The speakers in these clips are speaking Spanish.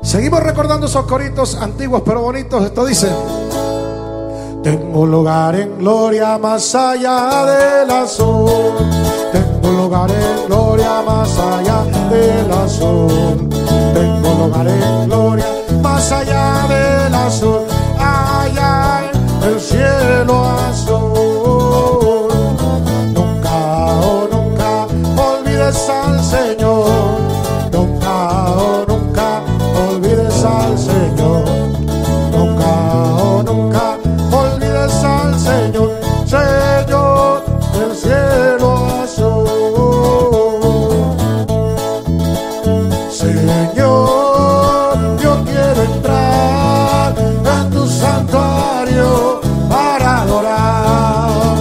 Seguimos recordando esos coritos antiguos pero bonitos. Esto dice: tengo un lugar en gloria más allá del azul. Tengo un lugar en gloria más allá del azul. Tengo un lugar en gloria más allá del azul. Allá en el cielo azul. Nunca, oh nunca olvides al Señor. Nunca, oh nunca olvides al Señor. Nunca, oh nunca olvides al Señor. Señor del cielo azul. Señor, yo quiero entrar en tu santuario para adorar.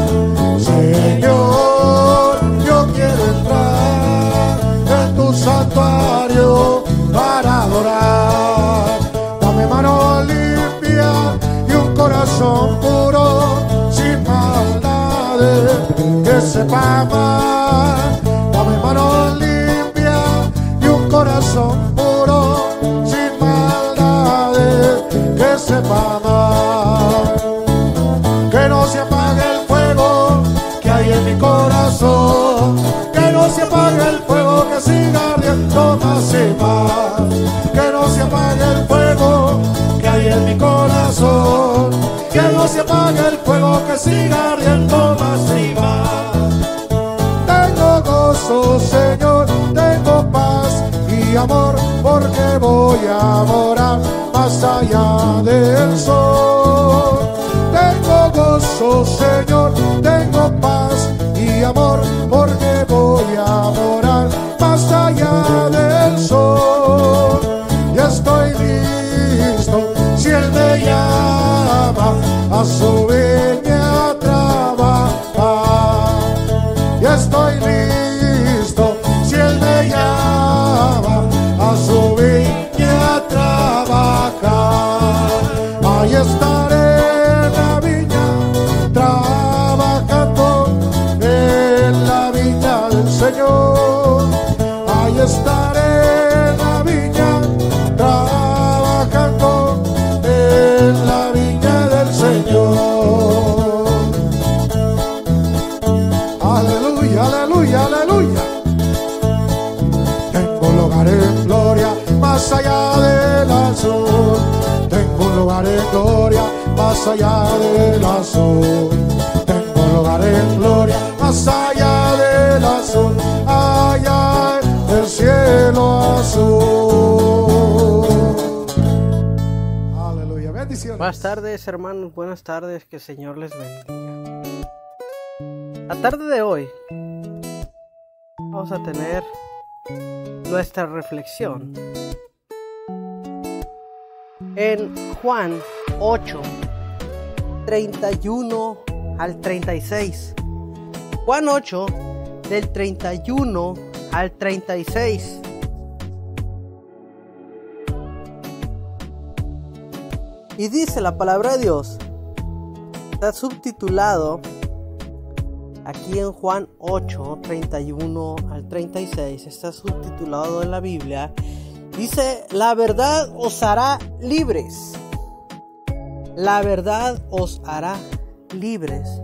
Señor, yo quiero entrar en tu santuario para adorar. Dame mano limpia y un corazón puro, sin maldades, que sepa amar. Dame mano limpia y un corazón puro, sin maldades, que sepa amar. Que no se apague el fuego que hay en mi corazón. Que no se apague el fuego, que siga ardiendo más y más. Que no se apague el fuego que hay en mi corazón. Que no se apague el fuego, que siga ardiendo más y más. Tengo gozo, Señor, tengo paz y amor, porque voy a morar más allá del sol. Tengo gozo, Señor, tengo paz y amor, porque voy a morar más allá del sol. Y estoy listo, si Él me llama a subirme a trabajar. Y estoy listo, si Él me llama a subirme a trabajar. Ahí estaré en la viña, trabajando en la viña del Señor. Ahí estaré en la viña, trabajando en la viña del Señor. Aleluya, aleluya, aleluya. Tengo un lugar en gloria más allá del azul. Tengo un lugar en gloria más allá del azul. Tengo un lugar en gloria más allá del azul. Allá en el cielo azul. Aleluya, bendiciones. Buenas tardes, hermanos, buenas tardes, que el Señor les bendiga. La tarde de hoy vamos a tener nuestra reflexión en Juan 8, 31 al 36. Juan 8, del 31 al 36. Y dice la palabra de Dios, está subtitulado aquí en Juan 8, 31 al 36, está subtitulado en la Biblia. Dice: la verdad os hará libres. La verdad os hará libres.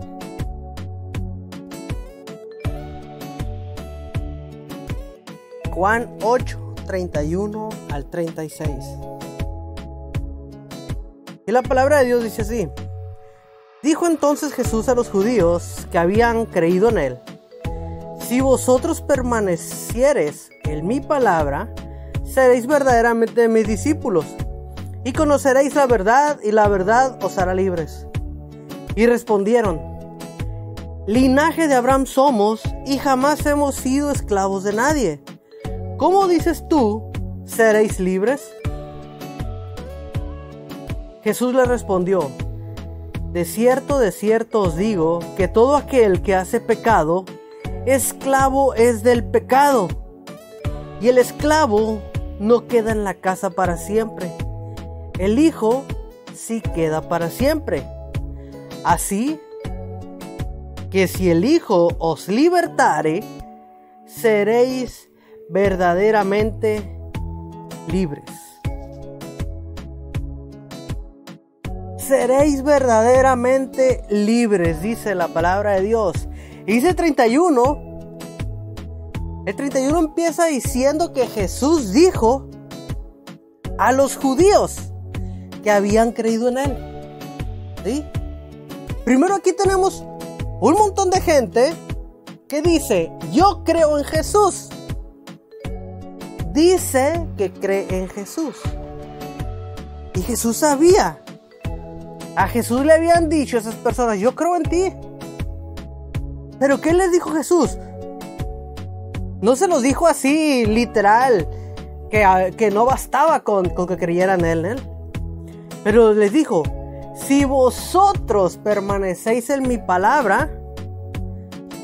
Juan 8, 31 al 36. Y la palabra de Dios dice así: dijo entonces Jesús a los judíos que habían creído en él: si vosotros permaneciereis en mi palabra, seréis verdaderamente mis discípulos, y conoceréis la verdad, y la verdad os hará libres. Y respondieron: linaje de Abraham somos, y jamás hemos sido esclavos de nadie. ¿Cómo dices tú, seréis libres? Jesús les respondió: de cierto os digo, que todo aquel que hace pecado, esclavo es del pecado. Y el esclavo no queda en la casa para siempre. El Hijo sí queda para siempre. Así que si el Hijo os libertare, seréis verdaderamente libres. seréis verdaderamente libres, dice la palabra de Dios. Y dice el 31 empieza diciendo que Jesús dijo a los judíos que habían creído en él. ¿Sí? Primero aquí tenemos un montón de gente que dice, yo creo en Jesús. Dice que cree en Jesús. Y Jesús sabía. A Jesús le habían dicho a esas personas, yo creo en ti. Pero ¿qué les dijo Jesús? No se los dijo así, literal, que no bastaba con que creyeran en él. Pero les dijo, si vosotros permanecéis en mi palabra,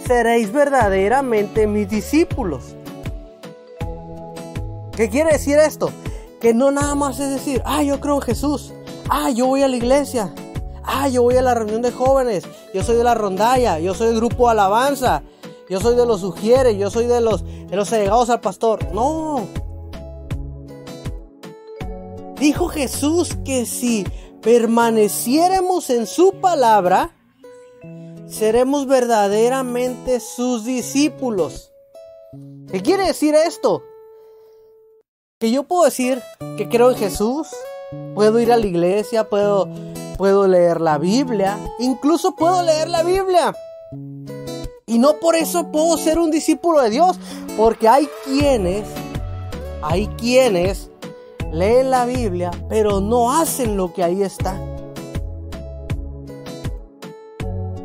seréis verdaderamente mis discípulos. ¿Qué quiere decir esto? Que no nada más es decir, yo creo en Jesús, yo voy a la iglesia, yo voy a la reunión de jóvenes, yo soy de la rondalla, yo soy del grupo alabanza, yo soy de los sugieres, yo soy de los allegados al pastor. No. Dijo Jesús que si permaneciéramos en su palabra, seremos verdaderamente sus discípulos. ¿Qué quiere decir esto? Que yo puedo decir que creo en Jesús, puedo ir a la iglesia, puedo leer la Biblia, incluso puedo leer la Biblia. Y no por eso puedo ser un discípulo de Dios, porque hay quienes leen la Biblia, pero no hacen lo que ahí está.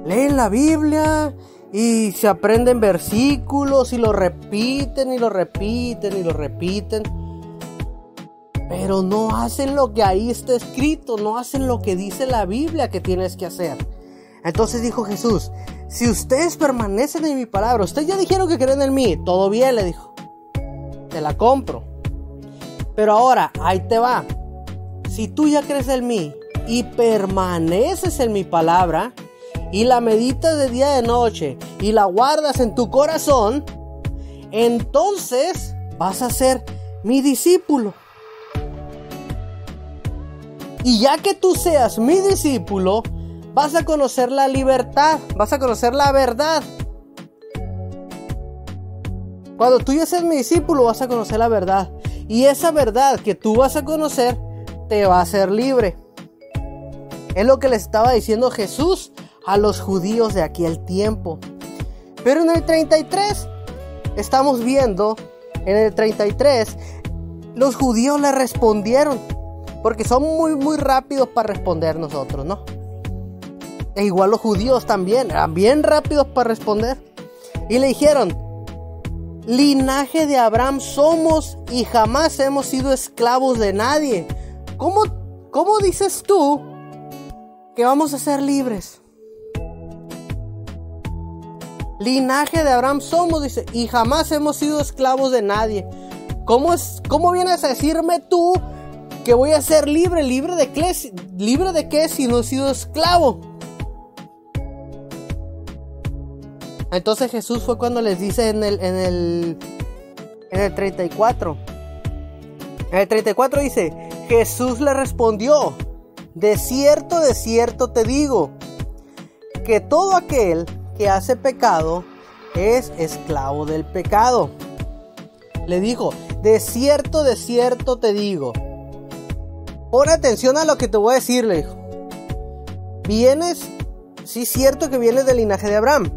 Leen la Biblia y se aprenden versículos y lo repiten y lo repiten y lo repiten, pero no hacen lo que ahí está escrito, no hacen lo que dice la Biblia que tienes que hacer. Entonces dijo Jesús, si ustedes permanecen en mi palabra, ustedes ya dijeron que creen en mí, todo bien, le dijo, te la compro. Pero ahora, ahí te va. Si tú ya crees en mí y permaneces en mi palabra y la meditas de día y de noche y la guardas en tu corazón, entonces vas a ser mi discípulo. Y ya que tú seas mi discípulo, vas a conocer la libertad, vas a conocer la verdad. Cuando tú ya seas mi discípulo, vas a conocer la verdad. Y esa verdad que tú vas a conocer, te va a hacer libre. Es lo que les estaba diciendo Jesús a los judíos de aquel tiempo. Pero en el 33, estamos viendo, en el 33, los judíos le respondieron. Porque son muy rápidos para responder nosotros, ¿no? E igual los judíos también, eran bien rápidos para responder. Y le dijeron, linaje de Abraham somos y jamás hemos sido esclavos de nadie. ¿Cómo dices tú que vamos a ser libres? Linaje de Abraham somos, dice, y jamás hemos sido esclavos de nadie. ¿Cómo vienes a decirme tú que voy a ser libre? ¿Libre de qué si no he sido esclavo? Entonces Jesús fue cuando les dice en el 34. En el 34 dice, Jesús le respondió, de cierto te digo, que todo aquel que hace pecado es esclavo del pecado. Le dijo, de cierto te digo. Pon atención a lo que te voy a decir, le dijo. Sí es cierto que vienes del linaje de Abraham,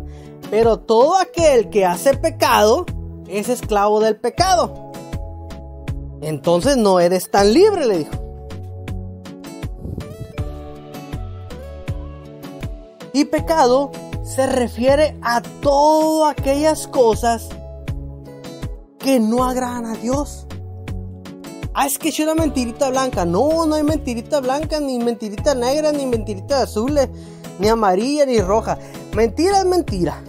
pero todo aquel que hace pecado es esclavo del pecado. Entonces no eres tan libre, le dijo. Y pecado se refiere a todas aquellas cosas que no agradan a Dios. Es que es una mentirita blanca. No hay mentirita blanca, ni mentirita negra, ni mentirita azul, ni amarilla, ni roja. Mentira es mentira.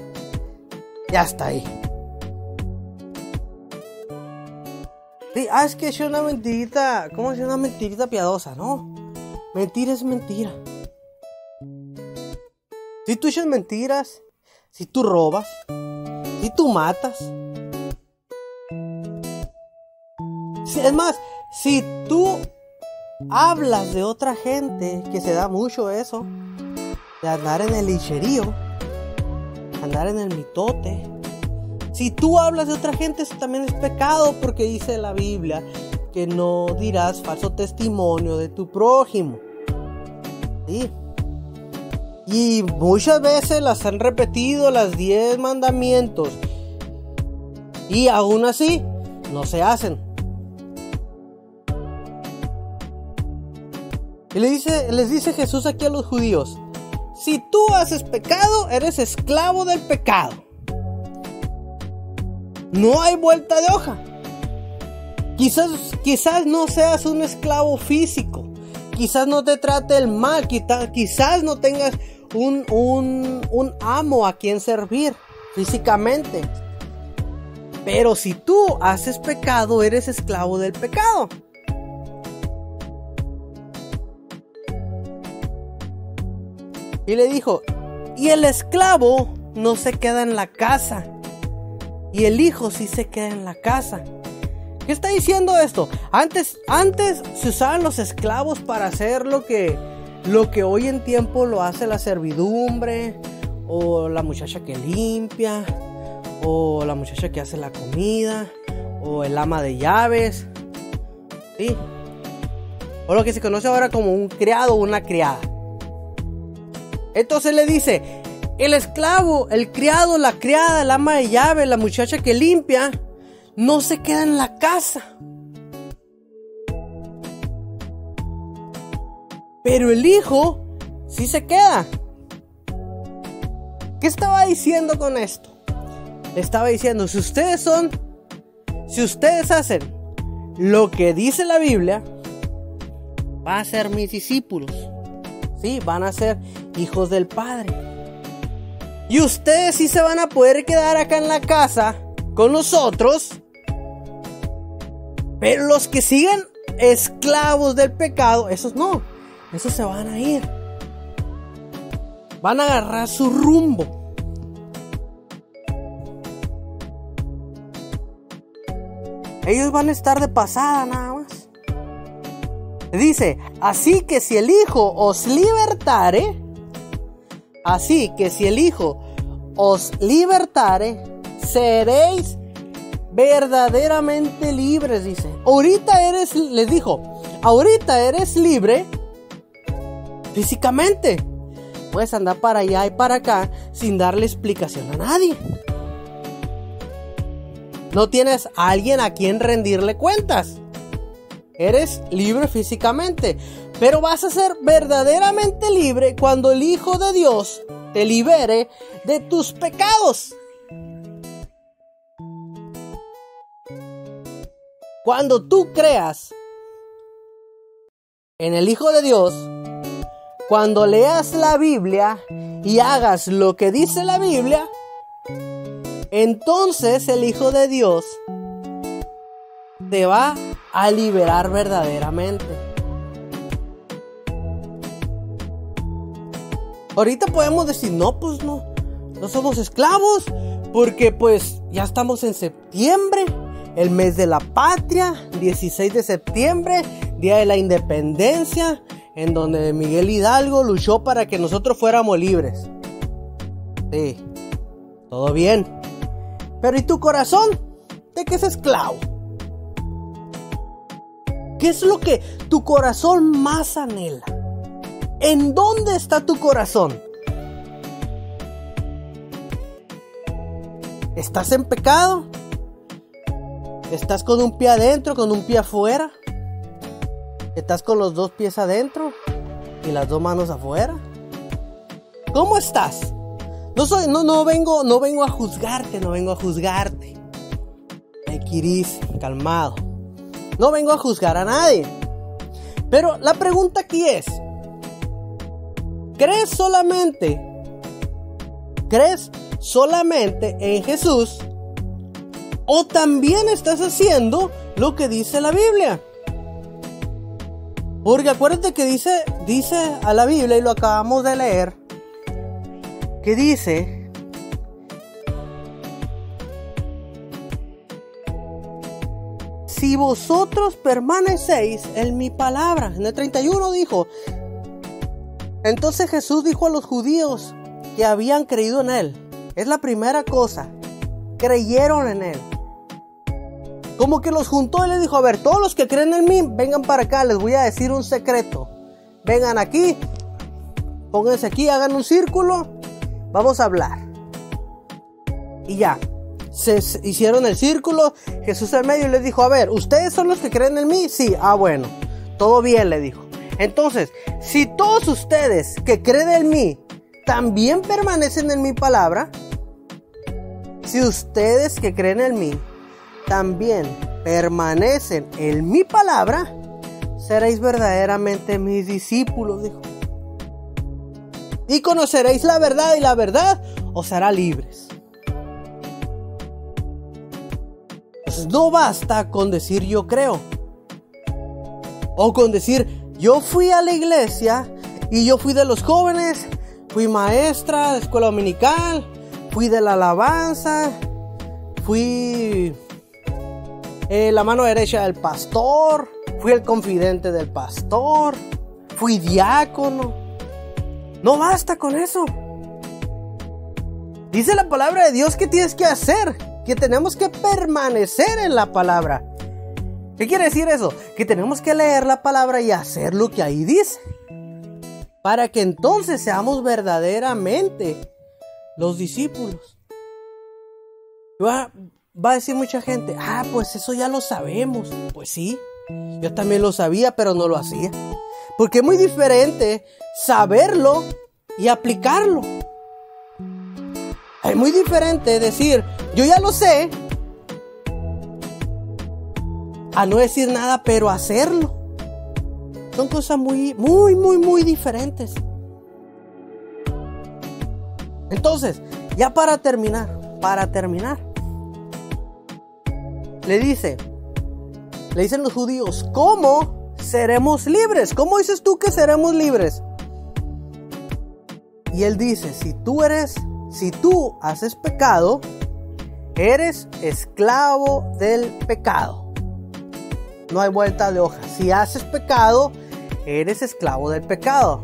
Ya está ahí. Sí, es que es una mentirita. ¿Cómo es una mentirita piadosa? No. Mentira es mentira. Si tú echas mentiras, si tú robas, si tú matas. Es más, si tú hablas de otra gente, que se da mucho eso, de andar en el licherío, andar en el mitote. Si tú hablas de otra gente, eso también es pecado, porque dice la Biblia que no dirás falso testimonio de tu prójimo. ¿Sí? Y muchas veces las han repetido, las 10 mandamientos, y aún así no se hacen. Y les dice Jesús aquí a los judíos: si tú haces pecado, eres esclavo del pecado. No hay vuelta de hoja. Quizás no seas un esclavo físico. Quizás no te trate el mal. Quizás no tengas un amo a quien servir físicamente. Pero si tú haces pecado, eres esclavo del pecado. Y le dijo: y el esclavo no se queda en la casa, y el hijo sí se queda en la casa. ¿Qué está diciendo esto? Antes se usaban los esclavos para hacer lo que hoy en tiempo lo hace la servidumbre, o la muchacha que limpia, o la muchacha que hace la comida, o el ama de llaves, ¿sí? O lo que se conoce ahora como un criado o una criada. Entonces le dice: el esclavo, el criado, la criada, el ama de llave, la muchacha que limpia, no se queda en la casa. Pero el hijo sí se queda. ¿Qué estaba diciendo con esto? Le estaba diciendo: si ustedes hacen lo que dice la Biblia, van a ser mis discípulos. Sí, van a ser hijos del Padre. Y ustedes sí se van a poder quedar acá en la casa con nosotros. Pero los que siguen esclavos del pecado, esos no. Esos se van a ir. Van a agarrar su rumbo. Ellos van a estar de pasada nada más. Dice: así que si el Hijo os libertare, seréis verdaderamente libres, dice. Ahorita eres libre físicamente. Puedes andar para allá y para acá sin darle explicación a nadie. No tienes a alguien a quien rendirle cuentas. Eres libre físicamente, pero vas a ser verdaderamente libre cuando el Hijo de Dios te libere de tus pecados. Cuando tú creas en el Hijo de Dios, cuando leas la Biblia y hagas lo que dice la Biblia, entonces el Hijo de Dios te va a liberar verdaderamente. Ahorita podemos decir: no, pues no somos esclavos, porque pues ya estamos en septiembre, el mes de la patria, 16 de septiembre, día de la independencia, en donde Miguel Hidalgo luchó para que nosotros fuéramos libres. Sí, todo bien. Pero ¿y tu corazón? ¿De qué es esclavo? ¿Qué es lo que tu corazón más anhela? ¿En dónde está tu corazón? ¿Estás en pecado? ¿Estás con un pie adentro, con un pie afuera? ¿Estás con los 2 pies adentro y las 2 manos afuera? ¿Cómo estás? No vengo a juzgarte. Kiris, calmado. No vengo a juzgar a nadie. Pero la pregunta aquí es: ¿crees solamente en Jesús? ¿O también estás haciendo lo que dice la Biblia? Porque acuérdate que dice a la Biblia, y lo acabamos de leer, que dice: si vosotros permanecéis en mi palabra. En el 31 dijo: entonces Jesús dijo a los judíos que habían creído en él. Es la primera cosa. Creyeron en él. Como que los juntó y les dijo: a ver, todos los que creen en mí, vengan para acá, les voy a decir un secreto. Vengan aquí, pónganse aquí, hagan un círculo, vamos a hablar. Y ya, se hicieron el círculo, Jesús en medio y les dijo: a ver, ¿ustedes son los que creen en mí? Sí, bueno, todo bien, le dijo. Entonces, si todos ustedes que creen en mí también permanecen en mi palabra, si ustedes que creen en mí también permanecen en mi palabra, seréis verdaderamente mis discípulos, dijo. Y conoceréis la verdad, y la verdad os hará libres. Pues no basta con decir yo creo, o con decir yo fui a la iglesia y yo fui de los jóvenes, fui maestra de escuela dominical, fui de la alabanza, fui la mano derecha del pastor, fui el confidente del pastor, fui diácono. No basta con eso. Dice la palabra de Dios que tienes que hacer, que tenemos que permanecer en la palabra. ¿Qué quiere decir eso? Que tenemos que leer la palabra y hacer lo que ahí dice, para que entonces seamos verdaderamente los discípulos. Va a decir mucha gente: pues eso ya lo sabemos. Pues sí, yo también lo sabía, pero no lo hacía. Porque es muy diferente saberlo y aplicarlo. Es muy diferente decir yo ya lo sé, a no decir nada pero hacerlo. Son cosas muy diferentes. Entonces, ya para terminar, le dicen los judíos: ¿cómo seremos libres? ¿Cómo dices tú que seremos libres? Y él dice: si tú haces pecado, eres esclavo del pecado. No hay vuelta de hoja. Si haces pecado, eres esclavo del pecado.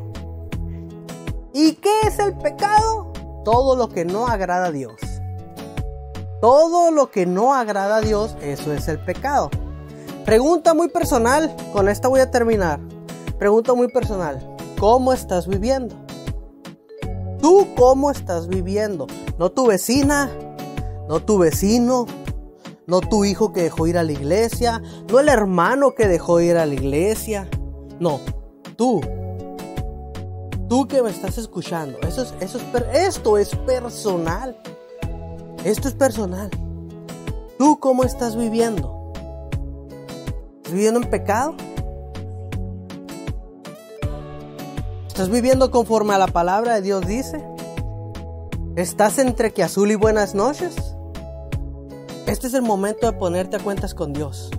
¿Y qué es el pecado? Todo lo que no agrada a Dios. Todo lo que no agrada a Dios, eso es el pecado. Pregunta muy personal, con esta voy a terminar. Pregunta muy personal: ¿cómo estás viviendo? ¿Tú cómo estás viviendo? No tu vecina, no tu vecino, no tu hijo que dejó ir a la iglesia, no el hermano que dejó ir a la iglesia. No, tú que me estás escuchando. Esto es personal. Esto es personal. ¿Tú cómo estás viviendo? ¿Estás viviendo en pecado? ¿Estás viviendo conforme a la palabra de Dios dice? ¿Estás entre que azul y buenas noches? Este es el momento de ponerte a cuentas con Dios.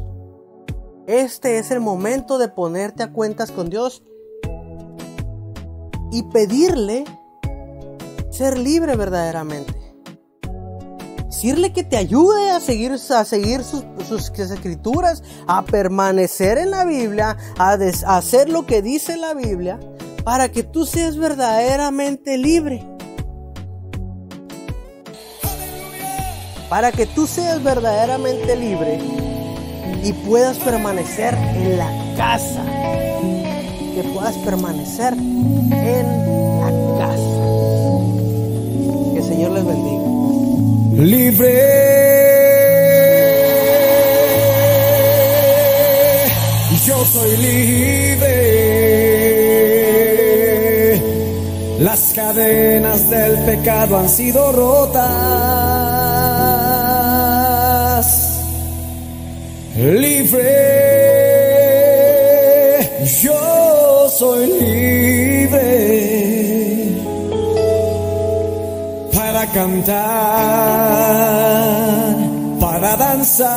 Este es el momento de ponerte a cuentas con Dios y pedirle ser libre verdaderamente. Decirle que te ayude a seguir sus escrituras, a permanecer en la Biblia, a hacer lo que dice la Biblia, para que tú seas verdaderamente libre. Para que tú seas verdaderamente libre y puedas permanecer en la casa. Que puedas permanecer en la casa. Que el Señor les bendiga. Libre, yo soy libre. Las cadenas del pecado han sido rotas. Libre, yo soy libre para cantar, para danzar,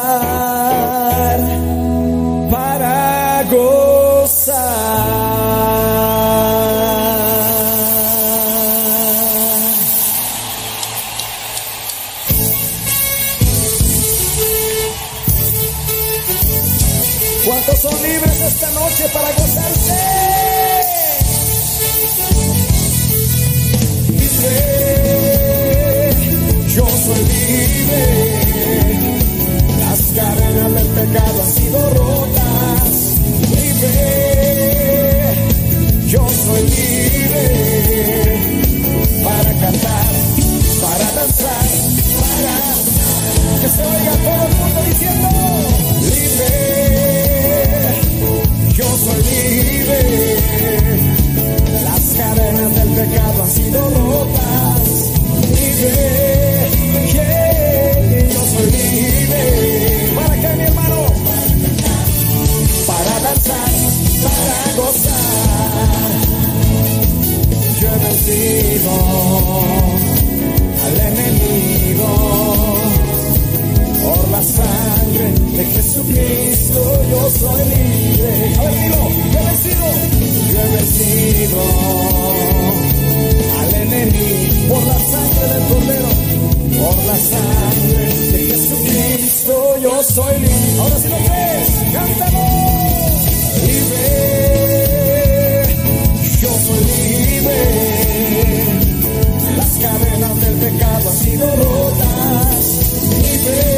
para gozar. ¿Cuántos son libres esta noche para gozarse? Libre, yo soy libre. Las cadenas del pecado han sido rotas. Libre, yo soy libre. Para cantar, para danzar, para que se oiga todo el mundo diciendo libre, yo soy libre. Las cadenas del pecado han sido rotas. Libre, yeah, yo soy libre. ¿Para qué, mi hermano? Para danzar, para gozar. Yo he vencido al enemigo por la sangre de Jesucristo. Yo soy libre. A ver, dilo, yo he vencido al enemigo por la sangre del Cordero, por la sangre de Jesucristo. Yo soy libre. Ahora si lo crees, cántalo. Libre, yo soy libre. Las cadenas del pecado han sido rotas. Libre,